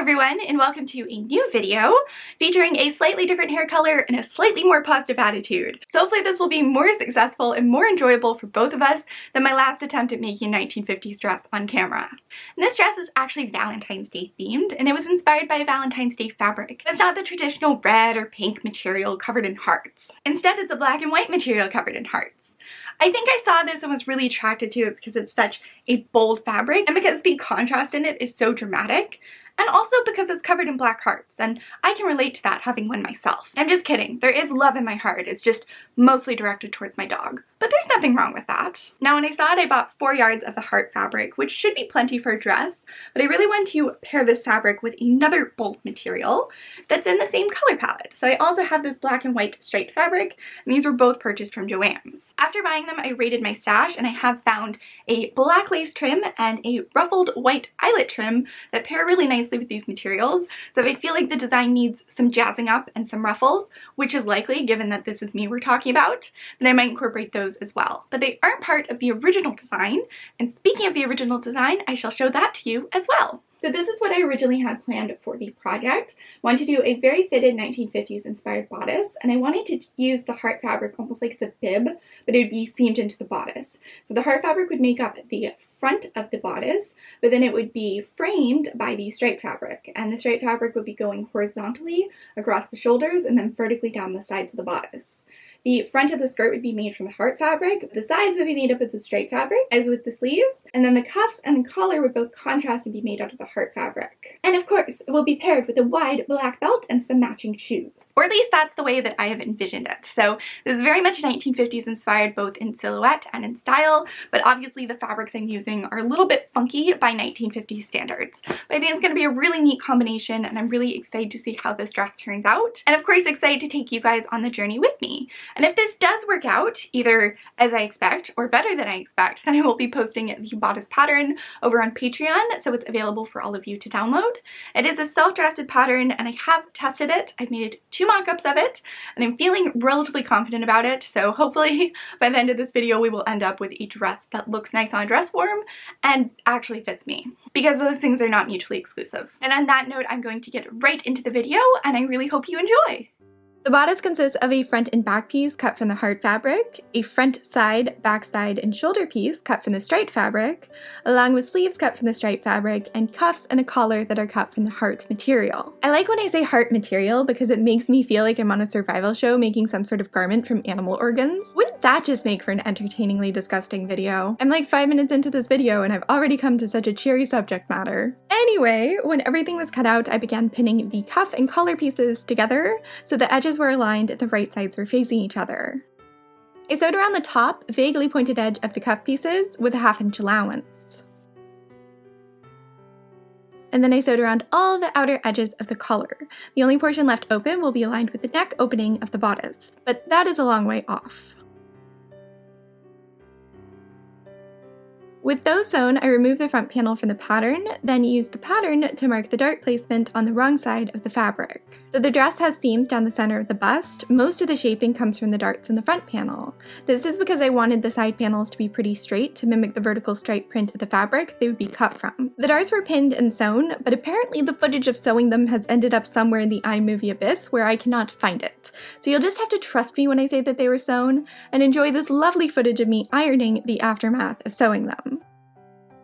everyone, and welcome to a new video featuring a slightly different hair color and a slightly more positive attitude. So hopefully this will be more successful and more enjoyable for both of us than my last attempt at making a 1950s dress on camera. And this dress is actually Valentine's Day themed, and it was inspired by a Valentine's Day fabric. It's not the traditional red or pink material covered in hearts. Instead, it's a black and white material covered in hearts. I think I saw this and was really attracted to it because it's such a bold fabric and because the contrast in it is so dramatic. And also because it's covered in black hearts, and I can relate to that having one myself. I'm just kidding, there is love in my heart, it's just mostly directed towards my dog. But there's nothing wrong with that. Now when I saw it, I bought 4 yards of the heart fabric, which should be plenty for a dress, but I really wanted to pair this fabric with another bold material that's in the same color palette. So I also have this black and white striped fabric, and these were both purchased from Joanns. After buying them, I raided my stash, and I have found a black lace trim and a ruffled white eyelet trim that pair really nicely with these materials. So if I feel like the design needs some jazzing up and some ruffles, which is likely given that this is me we're talking about, then I might incorporate those as well. But they aren't part of the original design, and speaking of the original design, I shall show that to you as well. So this is what I originally had planned for the project. I wanted to do a very fitted 1950s inspired bodice, and I wanted to use the heart fabric almost like it's a bib, but it would be seamed into the bodice. So the heart fabric would make up the front of the bodice, but then it would be framed by the striped fabric, and the striped fabric would be going horizontally across the shoulders and then vertically down the sides of the bodice. The front of the skirt would be made from the heart fabric, the sides would be made up of the striped fabric, as with the sleeves, and then the cuffs and the collar would both contrast and be made out of the heart fabric. And of course, it will be paired with a wide black belt and some matching shoes. Or at least that's the way that I have envisioned it. So this is very much 1950s inspired both in silhouette and in style, but obviously the fabrics I'm using are a little bit funky by 1950s standards. But I think it's going to be a really neat combination, and I'm really excited to see how this dress turns out. And of course, excited to take you guys on the journey with me. And if this does work out, either as I expect or better than I expect, then I will be posting the bodice pattern over on Patreon, so it's available for all of you to download. It is a self-drafted pattern, and I have tested it. I've made 2 mock-ups of it, and I'm feeling relatively confident about it, so hopefully by the end of this video we will end up with a dress that looks nice on a dress form and actually fits me, because those things are not mutually exclusive. And on that note, I'm going to get right into the video, and I really hope you enjoy! The bodice consists of a front and back piece cut from the heart fabric, a front side, back side, and shoulder piece cut from the striped fabric, along with sleeves cut from the striped fabric, and cuffs and a collar that are cut from the heart material. I like when I say heart material because it makes me feel like I'm on a survival show making some sort of garment from animal organs. Wouldn't that just make for an entertainingly disgusting video? I'm like 5 minutes into this video and I've already come to such a cheery subject matter. Anyway, when everything was cut out, I began pinning the cuff and collar pieces together so the edges were aligned and the right sides were facing each other. I sewed around the top, vaguely pointed edge of the cuff pieces with a 1/2 inch allowance. And then I sewed around all the outer edges of the collar. The only portion left open will be aligned with the neck opening of the bodice, but that is a long way off. With those sewn, I removed the front panel from the pattern, then used the pattern to mark the dart placement on the wrong side of the fabric. Though the dress has seams down the center of the bust, most of the shaping comes from the darts in the front panel. This is because I wanted the side panels to be pretty straight to mimic the vertical stripe print of the fabric they would be cut from. The darts were pinned and sewn, but apparently the footage of sewing them has ended up somewhere in the iMovie abyss where I cannot find it. So you'll just have to trust me when I say that they were sewn, and enjoy this lovely footage of me ironing the aftermath of sewing them.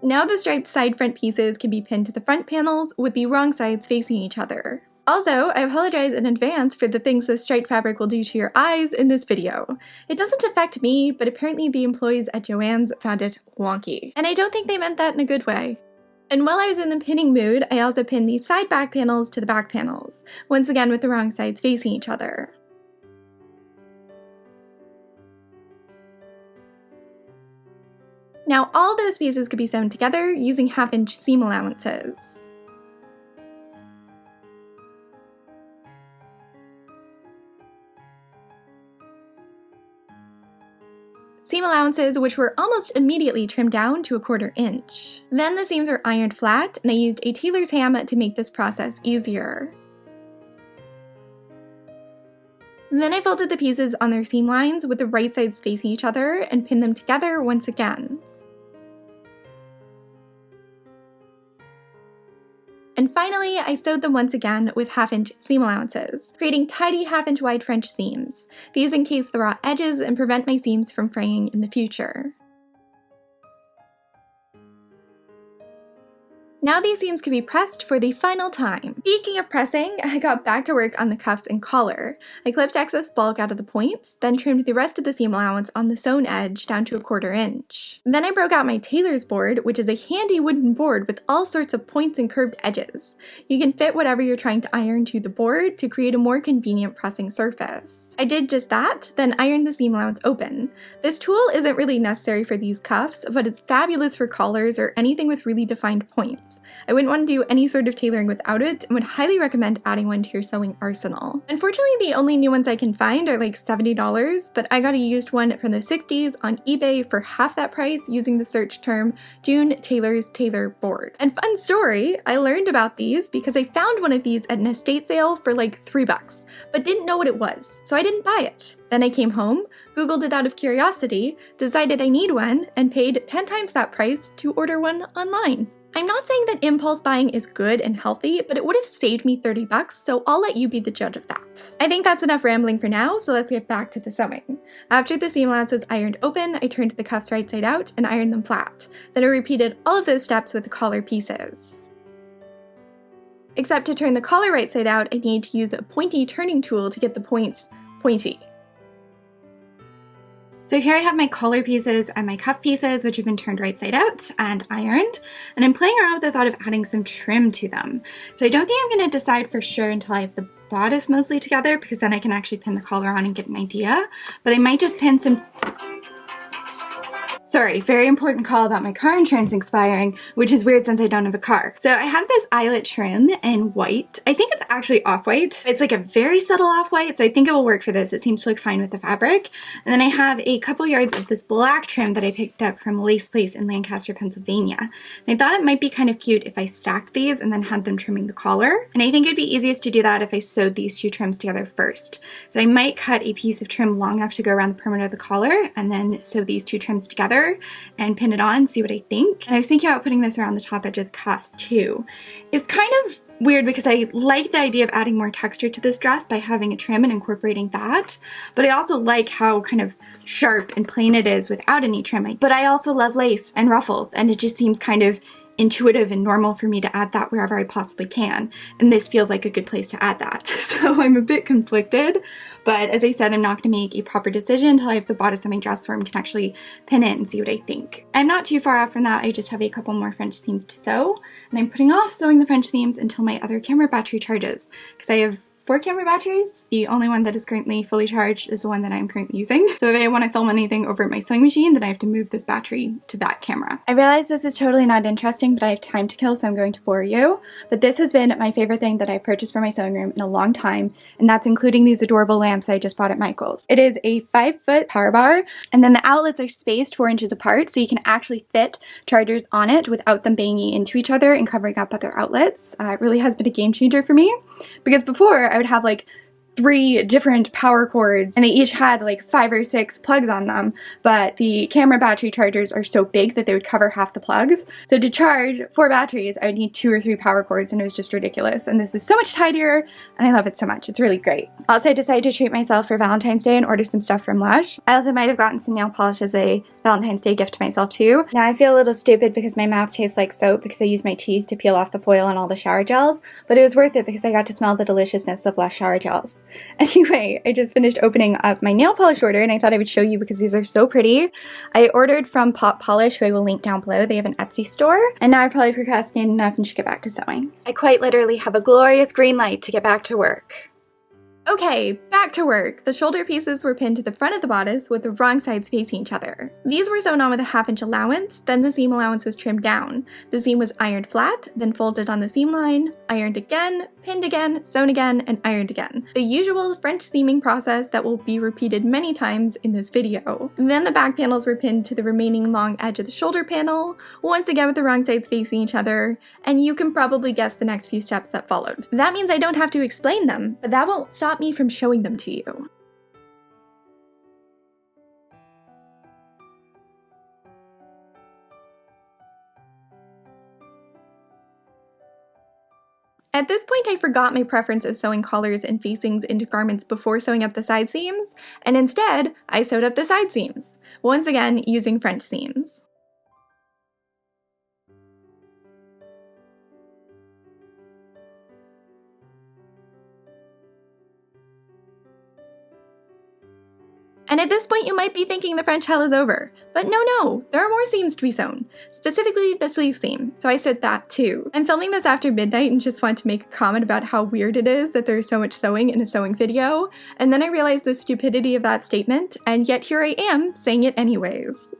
Now the striped side front pieces can be pinned to the front panels with the wrong sides facing each other. Also, I apologize in advance for the things this striped fabric will do to your eyes in this video. It doesn't affect me, but apparently the employees at Joanns found it wonky. And I don't think they meant that in a good way. And while I was in the pinning mood, I also pinned the side back panels to the back panels, once again with the wrong sides facing each other. Now all those pieces could be sewn together using 1/2 inch seam allowances. Seam allowances which were almost immediately trimmed down to a 1/4 inch. Then the seams were ironed flat, and I used a tailor's ham to make this process easier. Then I folded the pieces on their seam lines with the right sides facing each other and pinned them together once again. And finally, I sewed them once again with 1/2-inch seam allowances, creating tidy 1/2-inch wide French seams. These encase the raw edges and prevent my seams from fraying in the future. Now these seams can be pressed for the final time. Speaking of pressing, I got back to work on the cuffs and collar. I clipped excess bulk out of the points, then trimmed the rest of the seam allowance on the sewn edge down to 1/4 inch. Then I broke out my tailor's board, which is a handy wooden board with all sorts of points and curved edges. You can fit whatever you're trying to iron to the board to create a more convenient pressing surface. I did just that, then ironed the seam allowance open. This tool isn't really necessary for these cuffs, but it's fabulous for collars or anything with really defined points. I wouldn't want to do any sort of tailoring without it and would highly recommend adding one to your sewing arsenal. Unfortunately, the only new ones I can find are like $70, but I got a used one from the 60s on eBay for half that price using the search term June Taylor's Tailor Board. And fun story, I learned about these because I found one of these at an estate sale for like $3, but didn't know what it was, so I didn't buy it. Then I came home, Googled it out of curiosity, decided I need one, and paid 10 times that price to order one online. I'm not saying that impulse buying is good and healthy, but it would have saved me $30, so I'll let you be the judge of that. I think that's enough rambling for now, so let's get back to the sewing. After the seam allowance was ironed open, I turned the cuffs right side out and ironed them flat. Then I repeated all of those steps with the collar pieces. Except to turn the collar right side out, I need to use a pointy turning tool to get the points pointy. So here I have my collar pieces and my cuff pieces, which have been turned right side out and ironed, and I'm playing around with the thought of adding some trim to them. So I don't think I'm going to decide for sure until I have the bodice mostly together, because then I can actually pin the collar on and get an idea, but I might just pin some... Sorry, very important call about my car insurance expiring, which is weird since I don't have a car. So I have this eyelet trim in white. I think it's actually off-white. It's like a very subtle off-white, so I think it will work for this. It seems to look fine with the fabric. And then I have a couple yards of this black trim that I picked up from Lace Place in Lancaster, Pennsylvania. And I thought it might be kind of cute if I stacked these and then had them trimming the collar. And I think it'd be easiest to do that if I sewed these two trims together first. So I might cut a piece of trim long enough to go around the perimeter of the collar and then sew these two trims together and pin it on, see what I think. And I was thinking about putting this around the top edge of the cuff too. It's kind of weird because I like the idea of adding more texture to this dress by having a trim and incorporating that, but I also like how kind of sharp and plain it is without any trim. But I also love lace and ruffles, and it just seems kind of intuitive and normal for me to add that wherever I possibly can, and this feels like a good place to add that. So I'm a bit conflicted, but as I said, I'm not going to make a proper decision until I have the bodice of my dress form, can actually pin it and see what I think. I'm not too far off from that. I just have a couple more French seams to sew, and I'm putting off sewing the French seams until my other camera battery charges, because I have 4 camera batteries. The only one that is currently fully charged is the one that I'm currently using. So if I want to film anything over at my sewing machine, then I have to move this battery to that camera. I realize this is totally not interesting, but I have time to kill, so I'm going to bore you. But this has been my favorite thing that I've purchased for my sewing room in a long time, and that's including these adorable lamps I just bought at Michael's. It is a 5-foot power bar, and then the outlets are spaced 4 inches apart, so you can actually fit chargers on it without them banging into each other and covering up other outlets. It really has been a game changer for me, because before I would have like 3 different power cords and they each had like 5 or 6 plugs on them, but the camera battery chargers are so big that they would cover half the plugs. So to charge 4 batteries, I would need 2 or 3 power cords, and it was just ridiculous. And this is so much tidier, and I love it so much. It's really great. Also, I decided to treat myself for Valentine's Day and order some stuff from Lush. I also might have gotten some nail polish as a Valentine's Day gift to myself too. Now I feel a little stupid because my mouth tastes like soap because I used my teeth to peel off the foil and all the shower gels, but it was worth it because I got to smell the deliciousness of Lush shower gels. Anyway, I just finished opening up my nail polish order, and I thought I would show you because these are so pretty. I ordered from Pop Polish, who I will link down below. They have an Etsy store, and now I probably procrastinated enough and should get back to sewing. I quite literally have a glorious green light to get back to work. Okay, back to work. The shoulder pieces were pinned to the front of the bodice with the wrong sides facing each other. These were sewn on with a 1/2-inch allowance, then the seam allowance was trimmed down. The seam was ironed flat, then folded on the seam line, ironed again, pinned again, sewn again, and ironed again. The usual French seaming process that will be repeated many times in this video. Then the back panels were pinned to the remaining long edge of the shoulder panel, once again with the wrong sides facing each other, and you can probably guess the next few steps that followed. That means I don't have to explain them, but that won't stop me from showing them to you. At this point, I forgot my preference of sewing collars and facings into garments before sewing up the side seams, and instead, I sewed up the side seams, once again using French seams. And at this point, you might be thinking the French hell is over. But no, there are more seams to be sewn, specifically the sleeve seam, so I sewed that too. I'm filming this after midnight and just want to make a comment about how weird it is that there's so much sewing in a sewing video, and then I realized the stupidity of that statement, and yet here I am, saying it anyways.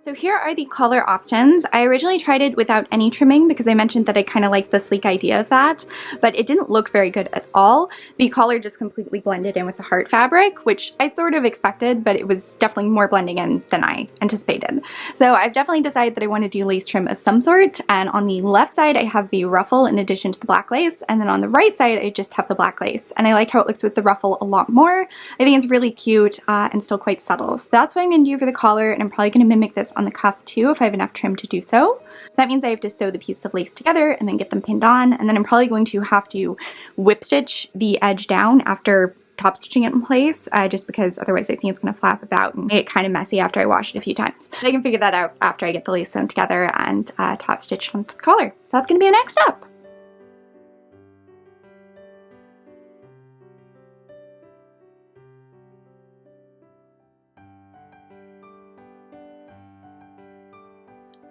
So here are the collar options. I originally tried it without any trimming because I mentioned that I kind of liked the sleek idea of that, but it didn't look very good at all. The collar just completely blended in with the heart fabric, which I sort of expected, but it was definitely more blending in than I anticipated. So I've definitely decided that I want to do lace trim of some sort, and on the left side I have the ruffle in addition to the black lace, and then on the right side I just have the black lace, and I like how it looks with the ruffle a lot more. I think it's really cute and still quite subtle. So that's what I'm going to do for the collar, and I'm probably going to mimic this on the cuff too if I have enough trim to do so. That means I have to sew the pieces of lace together and then get them pinned on, and then I'm probably going to have to whip stitch the edge down after top stitching it in place, just because otherwise I think it's going to flap about and get kind of messy after I wash it a few times. But I can figure that out after I get the lace sewn together and top stitched onto the collar. So that's going to be the next step.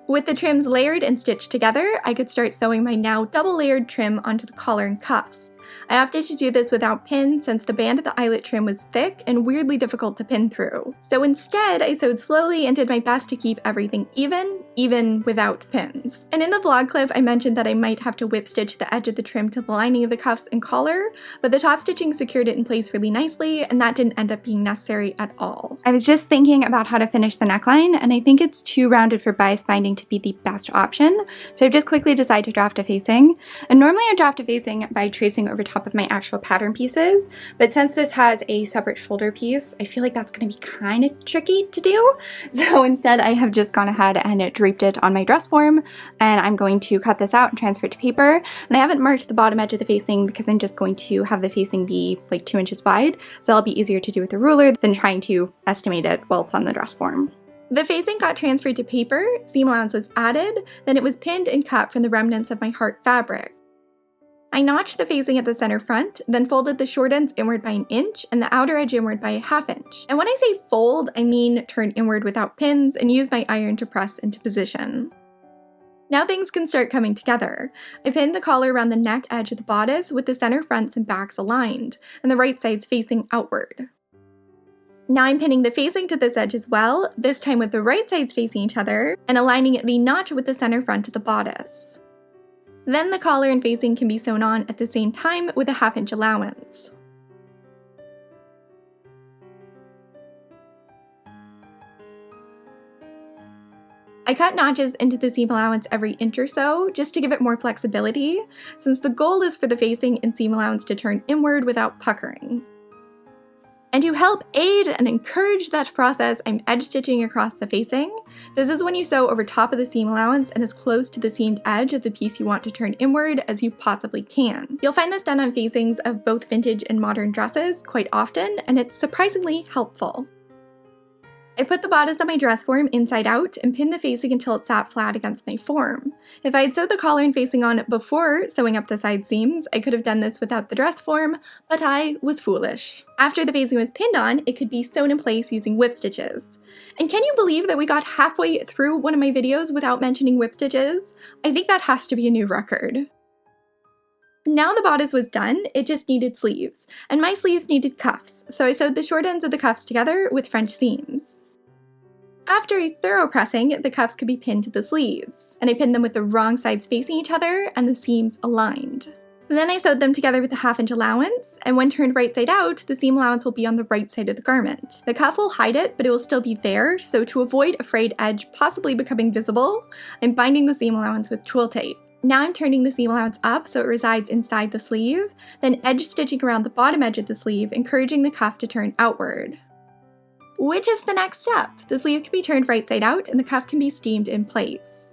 With the trims layered and stitched together, I could start sewing my now double layered trim onto the collar and cuffs. I opted to do this without pins since the band of the eyelet trim was thick and weirdly difficult to pin through. So instead, I sewed slowly and did my best to keep everything even without pins. And in the vlog clip, I mentioned that I might have to whip stitch the edge of the trim to the lining of the cuffs and collar, but the top stitching secured it in place really nicely, and that didn't end up being necessary at all. I was just thinking about how to finish the neckline, and I think it's too rounded for bias binding to be the best option, so I've just quickly decided to draft a facing. And normally I draft a facing by tracing over top of my actual pattern pieces, but since this has a separate shoulder piece, I feel like that's going to be kind of tricky to do. So instead I have just gone ahead and draped it on my dress form, and I'm going to cut this out and transfer it to paper. And I haven't marked the bottom edge of the facing because I'm just going to have the facing be like 2 inches wide, so it'll be easier to do with a ruler than trying to estimate it while it's on the dress form. The facing got transferred to paper, seam allowance was added, then it was pinned and cut from the remnants of my heart fabric. I notched the facing at the center front, then folded the short ends inward by 1 inch and the outer edge inward by 1/2 inch. And when I say fold, I mean turn inward without pins and use my iron to press into position. Now things can start coming together. I pinned the collar around the neck edge of the bodice with the center fronts and backs aligned, and the right sides facing outward. Now I'm pinning the facing to this edge as well, this time with the right sides facing each other, and aligning the notch with the center front of the bodice. Then the collar and facing can be sewn on at the same time with a 1/2 inch allowance. I cut notches into the seam allowance every inch or so, just to give it more flexibility, since the goal is for the facing and seam allowance to turn inward without puckering. And to help aid and encourage that process, I'm edge stitching across the facing. This is when you sew over top of the seam allowance and as close to the seamed edge of the piece you want to turn inward as you possibly can. You'll find this done on facings of both vintage and modern dresses quite often, and it's surprisingly helpful. I put the bodice on my dress form inside out and pinned the facing until it sat flat against my form. If I had sewed the collar and facing on before sewing up the side seams, I could have done this without the dress form, but I was foolish. After the facing was pinned on, it could be sewn in place using whip stitches. And can you believe that we got halfway through one of my videos without mentioning whip stitches? I think that has to be a new record. Now the bodice was done, it just needed sleeves, and my sleeves needed cuffs, so I sewed the short ends of the cuffs together with French seams. After a thorough pressing, the cuffs could be pinned to the sleeves, and I pinned them with the wrong sides facing each other and the seams aligned. Then I sewed them together with a 1/2 inch allowance, and when turned right side out, the seam allowance will be on the right side of the garment. The cuff will hide it, but it will still be there, so to avoid a frayed edge possibly becoming visible, I'm binding the seam allowance with twill tape. Now I'm turning the seam allowance up so it resides inside the sleeve, then edge stitching around the bottom edge of the sleeve, encouraging the cuff to turn outward. Which is the next step. The sleeve can be turned right side out and the cuff can be steamed in place.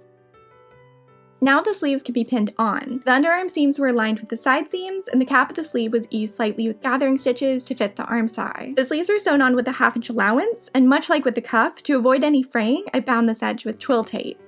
Now the sleeves can be pinned on. The underarm seams were aligned with the side seams, and the cap of the sleeve was eased slightly with gathering stitches to fit the arm side. The sleeves are sewn on with a 1/2 inch allowance, and much like with the cuff, to avoid any fraying, I bound this edge with twill tape.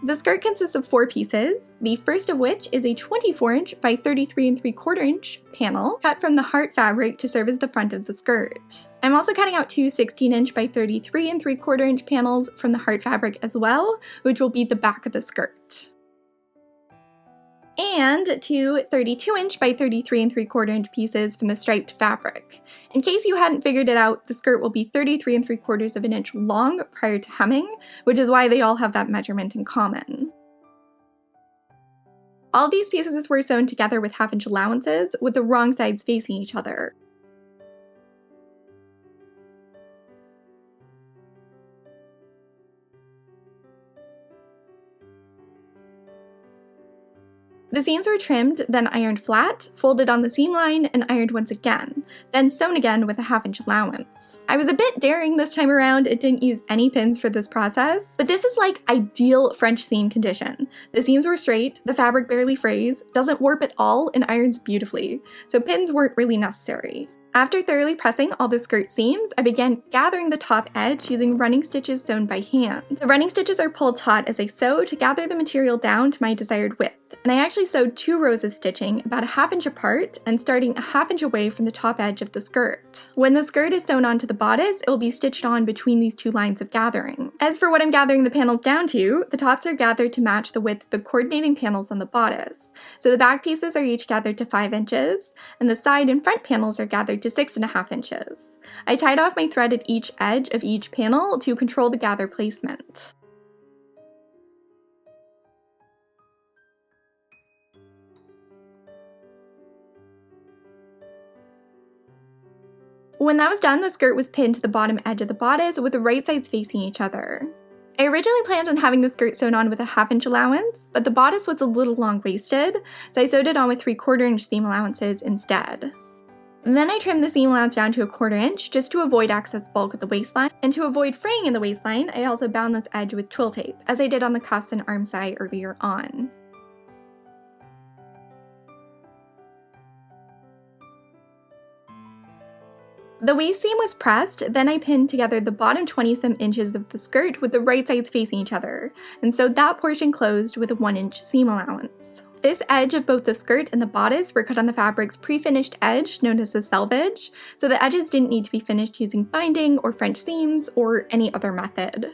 The skirt consists of 4 pieces, the first of which is a 24" by 33¾ panel cut from the heart fabric to serve as the front of the skirt. I'm also cutting out 2 16" by 33¾ panels from the heart fabric as well, which will be the back of the skirt. And 2 32" by 33¾ pieces from the striped fabric. In case you hadn't figured it out, the skirt will be 33¾ inch long prior to hemming, which is why they all have that measurement in common. All these pieces were sewn together with 1/2 inch allowances, with the wrong sides facing each other. The seams were trimmed, then ironed flat, folded on the seam line, and ironed once again, then sewn again with a 1/2 inch allowance. I was a bit daring this time around and didn't use any pins for this process, but this is like ideal French seam condition. The seams were straight, the fabric barely frays, doesn't warp at all, and irons beautifully, so pins weren't really necessary. After thoroughly pressing all the skirt seams, I began gathering the top edge using running stitches sewn by hand. The running stitches are pulled taut as I sew to gather the material down to my desired width, and I actually sewed 2 rows of stitching about a 1/2 inch apart and starting a 1/2 inch away from the top edge of the skirt. When the skirt is sewn onto the bodice, it will be stitched on between these 2 lines of gathering. As for what I'm gathering the panels down to, the tops are gathered to match the width of the coordinating panels on the bodice. So the back pieces are each gathered to 5 inches, and the side and front panels are gathered to 6½ inches. I tied off my thread at each edge of each panel to control the gather placement. When that was done, the skirt was pinned to the bottom edge of the bodice with the right sides facing each other. I originally planned on having the skirt sewn on with a 1/2 inch allowance, but the bodice was a little long-waisted, so I sewed it on with 3/4 inch seam allowances instead. Then I trimmed the seam allowance down to 1/4 inch just to avoid excess bulk at the waistline, and to avoid fraying in the waistline, I also bound this edge with twill tape, as I did on the cuffs and arm side earlier on. The waist seam was pressed, then I pinned together the bottom 20-some inches of the skirt with the right sides facing each other, and sewed that portion closed with a 1-inch seam allowance. This edge of both the skirt and the bodice were cut on the fabric's pre-finished edge, known as the selvage, so the edges didn't need to be finished using binding or French seams or any other method.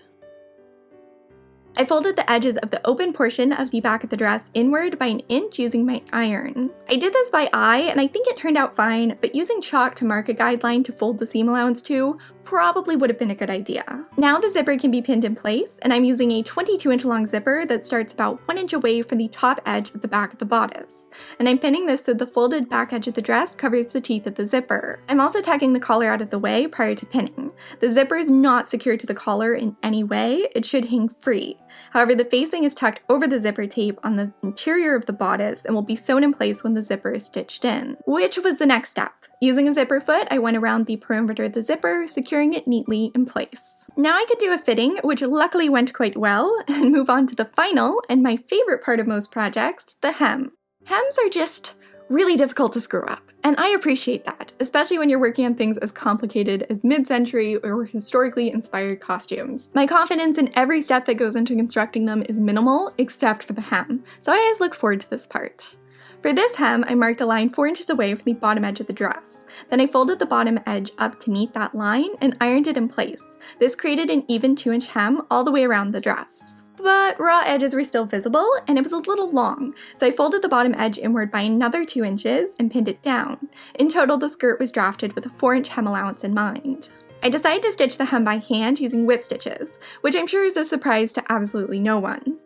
I folded the edges of the open portion of the back of the dress inward by 1 inch using my iron. I did this by eye, and I think it turned out fine, but using chalk to mark a guideline to fold the seam allowance to probably would have been a good idea. Now the zipper can be pinned in place, and I'm using a 22-inch long zipper that starts about 1 inch away from the top edge of the back of the bodice. And I'm pinning this so the folded back edge of the dress covers the teeth of the zipper. I'm also tucking the collar out of the way prior to pinning. The zipper is not secured to the collar in any way, it should hang free. However, the facing is tucked over the zipper tape on the interior of the bodice and will be sewn in place when the zipper is stitched in, which was the next step. Using a zipper foot, I went around the perimeter of the zipper, securing it neatly in place. Now I could do a fitting, which luckily went quite well, and move on to the final, and my favorite part of most projects, the hem. Hems are just really difficult to screw up, and I appreciate that, especially when you're working on things as complicated as mid-century or historically inspired costumes. My confidence in every step that goes into constructing them is minimal, except for the hem, so I always look forward to this part. For this hem, I marked a line 4 inches away from the bottom edge of the dress. Then I folded the bottom edge up to meet that line and ironed it in place. This created an even 2-inch hem all the way around the dress. But raw edges were still visible, and it was a little long, so I folded the bottom edge inward by another 2 inches and pinned it down. In total, the skirt was drafted with a 4-inch hem allowance in mind. I decided to stitch the hem by hand using whip stitches, which I'm sure is a surprise to absolutely no one.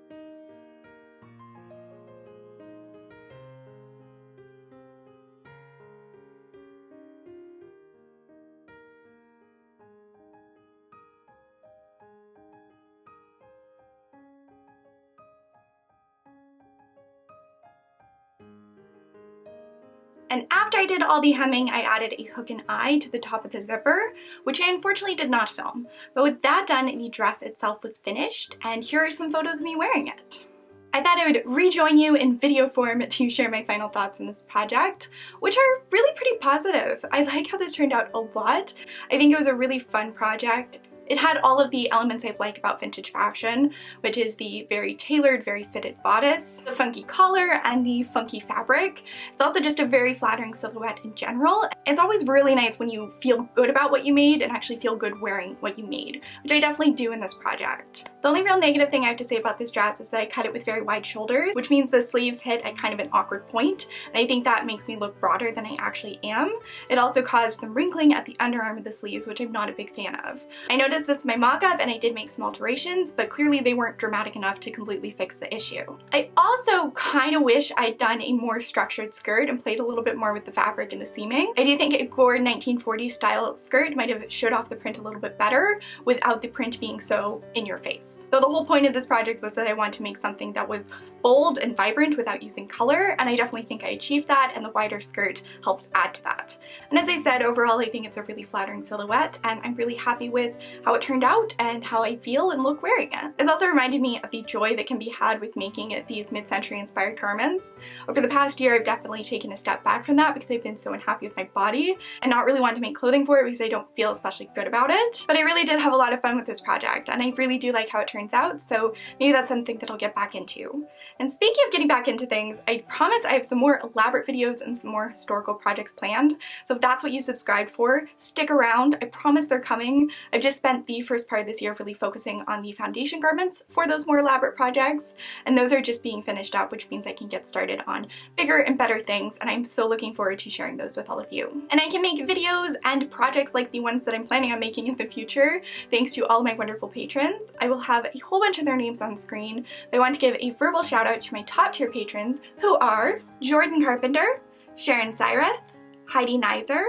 And after I did all the hemming, I added a hook and eye to the top of the zipper, which I unfortunately did not film. But with that done, the dress itself was finished, and here are some photos of me wearing it. I thought I would rejoin you in video form to share my final thoughts on this project, which are really pretty positive. I like how this turned out a lot. I think it was a really fun project. It had all of the elements I like about vintage fashion, which is the very tailored, very fitted bodice, the funky collar, and the funky fabric. It's also just a very flattering silhouette in general. It's always really nice when you feel good about what you made and actually feel good wearing what you made, which I definitely do in this project. The only real negative thing I have to say about this dress is that I cut it with very wide shoulders, which means the sleeves hit at kind of an awkward point, and I think that makes me look broader than I actually am. It also caused some wrinkling at the underarm of the sleeves, which I'm not a big fan of. I noticed this in my mock-up and I did make some alterations, but clearly they weren't dramatic enough to completely fix the issue. I also kind of wish I'd done a more structured skirt and played a little bit more with the fabric and the seaming. I do think a gore 1940s style skirt might have showed off the print a little bit better without the print being so in your face. Though the whole point of this project was that I wanted to make something that was bold and vibrant without using color, and I definitely think I achieved that, and the wider skirt helps add to that. And as I said, overall I think it's a really flattering silhouette, and I'm really happy with how it turned out and how I feel and look wearing it. It's also reminded me of the joy that can be had with making these mid-century inspired garments. Over the past year, I've definitely taken a step back from that because I've been so unhappy with my body and not really wanting to make clothing for it because I don't feel especially good about it. But I really did have a lot of fun with this project, and I really do like how it turns out, so maybe that's something that I'll get back into. And speaking of getting back into things, I promise I have some more elaborate videos and some more historical projects planned, so if that's what you subscribed for, stick around. I promise they're coming. I've just spent the first part of this year really focusing on the foundation garments for those more elaborate projects, and those are just being finished up, which means I can get started on bigger and better things, and I'm so looking forward to sharing those with all of you. And I can make videos and projects like the ones that I'm planning on making in the future thanks to all of my wonderful patrons. I will have a whole bunch of their names on screen, but I want to give a verbal shout out to my top tier patrons, who are Jordan Carpenter, Sharon Cyreth, Heidi Nizer,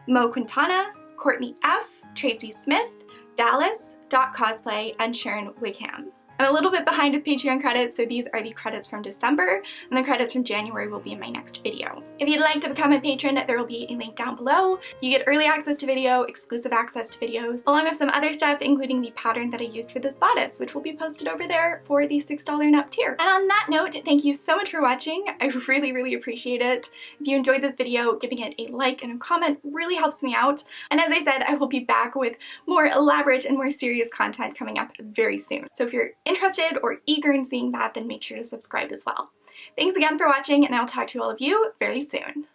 Mo Quintana, Courtney F, Tracy Smith, Dallas, Dot Cosplay, and Sharon Wigham. I'm a little bit behind with Patreon credits, so these are the credits from December, and the credits from January will be in my next video. If you'd like to become a patron, there will be a link down below. You get early access to video, exclusive access to videos, along with some other stuff, including the pattern that I used for this bodice, which will be posted over there for the $6 and up tier. And on that note, thank you so much for watching. I really appreciate it. If you enjoyed this video, giving it a like and a comment really helps me out. And as I said, I will be back with more elaborate and more serious content coming up very soon. So if you're interested or eager in seeing that, then make sure to subscribe as well. Thanks again for watching, and I'll talk to all of you very soon.